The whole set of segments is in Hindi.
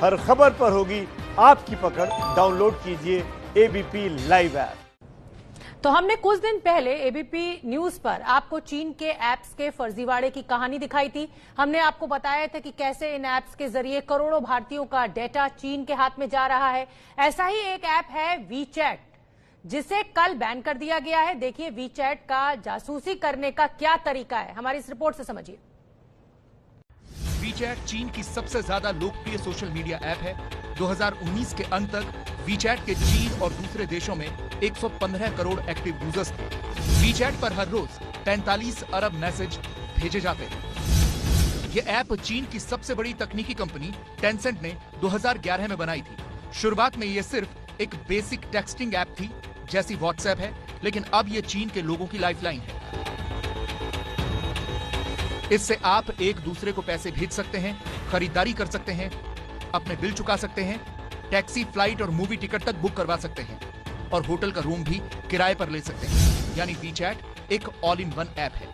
हर खबर पर होगी आपकी पकड़। डाउनलोड कीजिए एबीपी लाइव ऐप। तो हमने कुछ दिन पहले एबीपी न्यूज पर आपको चीन के ऐप्स के फर्जीवाड़े की कहानी दिखाई थी। हमने आपको बताया था कि कैसे इन ऐप्स के जरिए करोड़ों भारतीयों का डेटा चीन के हाथ में जा रहा है। ऐसा ही एक ऐप है वीचैट, जिसे कल बैन कर दिया गया है। देखिए वीचैट का जासूसी करने का क्या तरीका है, हमारी इस रिपोर्ट से समझिए। वीचैट चीन की सबसे ज्यादा लोकप्रिय सोशल मीडिया ऐप है। 2019 के अंत तक वीचैट के चीन और दूसरे देशों में 115 करोड़ एक्टिव यूजर्स थे। वीचैट पर हर रोज 45 अरब मैसेज भेजे जाते हैं। ये ऐप चीन की सबसे बड़ी तकनीकी कंपनी टेंसेंट ने 2011 में बनाई थी। शुरुआत में ये सिर्फ एक बेसिक टेक्सटिंग ऐप थी, जैसी व्हाट्सएप है, लेकिन अब ये चीन के लोगों की लाइफलाइन है। इससे आप एक दूसरे को पैसे भेज सकते हैं, खरीदारी कर सकते हैं, अपने बिल चुका सकते हैं, टैक्सी, फ्लाइट और मूवी टिकट तक बुक करवा सकते हैं और होटल का रूम भी किराए पर ले सकते हैं। यानी वीचैट एक ऑल इन वन ऐप है।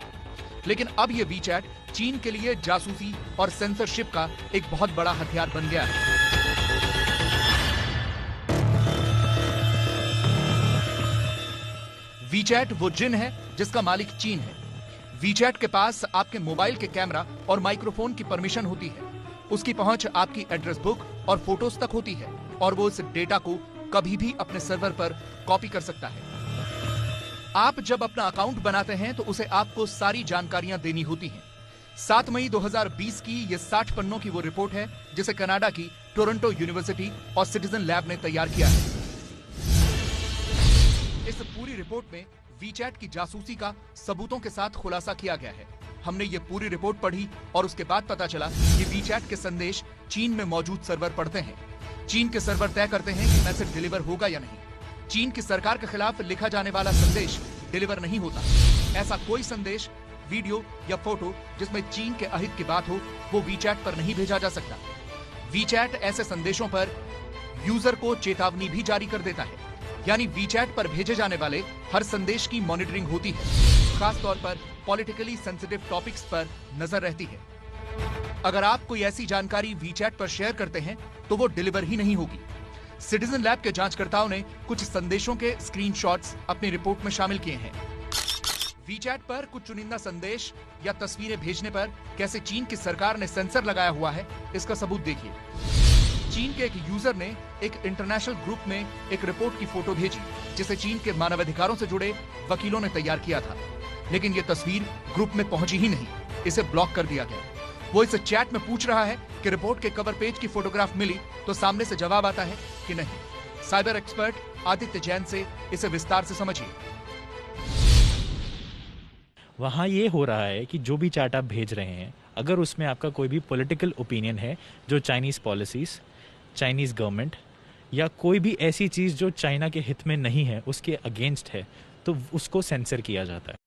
लेकिन अब यह वीचैट चीन के लिए जासूसी और सेंसरशिप का एक बहुत बड़ा हथियार बन गया है। वीचैट वो जिन है जिसका मालिक चीन है। वीचैट के पास आपके मोबाइल के कैमरा और माइक्रोफोन की परमिशन होती है। उसकी पहुंच आपकी एड्रेस बुक और फोटोज तक होती है और वो इस डेटा को कभी भी अपने सर्वर पर कॉपी कर सकता है। आप जब अपना अकाउंट बनाते हैं तो उसे आपको सारी जानकारियां देनी होती हैं। 7 मई 2020 की ये 60 पन्नों की वो रिपोर्ट है जिसे कनाडा की टोरंटो यूनिवर्सिटी और सिटीजन लैब ने तैयार किया है। इस पूरी रिपोर्ट में वीचैट की जासूसी का सबूतों के साथ खुलासा किया गया है। हमने ये पूरी रिपोर्ट पढ़ी और उसके बाद पता चला कि वीचैट के संदेश चीन में मौजूद सर्वर पढ़ते हैं। चीन के सर्वर तय करते हैं कि मैसेज डिलीवर होगा या नहीं। चीन की सरकार के खिलाफ लिखा जाने वाला संदेश डिलीवर नहीं होता। ऐसा कोई संदेश, वीडियो या फोटो जिसमें चीन के अहित की बात हो, वो वीचैट पर नहीं भेजा जा सकता। वीचैट ऐसे संदेशों पर यूजर को चेतावनी भी जारी कर देता है। यानी वीचैट पर भेजे जाने वाले हर संदेश की मॉनिटरिंग होती है। खास तौर पर पॉलिटिकली सेंसिटिव टॉपिक्स पर नजर रहती है। अगर आप कोई ऐसी जानकारी वीचैट पर शेयर करते हैं तो वो डिलीवर ही नहीं होगी। सिटीजन लैब के जांचकर्ताओं ने कुछ संदेशों के स्क्रीनशॉट्स अपनी रिपोर्ट में शामिल किए हैं। वीचैट पर कुछ चुनिंदा संदेश या तस्वीरें भेजने पर कैसे चीन की सरकार ने सेंसर लगाया हुआ है, इसका सबूत देखिए। चीन के एक यूजर ने एक इंटरनेशनल ग्रुप में एक रिपोर्ट की फोटो भेजी जिसे चीन के मानवाधिकारों से जुड़े वकीलों ने तैयार किया था। लेकिन ये तस्वीर ग्रुप में पहुंची ही नहीं, इसे ब्लॉक कर दिया गया। वो इस चैट में पूछ रहा है कि रिपोर्ट के कवर पेज की फोटोग्राफ मिली, तो सामने से जवाब आता है कि नहीं। साइबर एक्सपर्ट आदित्य जैन से इसे विस्तार से समझिए। वहाँ ये हो रहा है कि जो भी चैट आप भेज रहे हैं, अगर उसमें आपका कोई भी पॉलिटिकल ओपिनियन है जो चाइनीज पॉलिसीज, चाइनीज गवर्नमेंट या कोई भी ऐसी चीज़ जो चाइना के हित में नहीं है, उसके अगेंस्ट है, तो उसको सेंसर किया जाता है।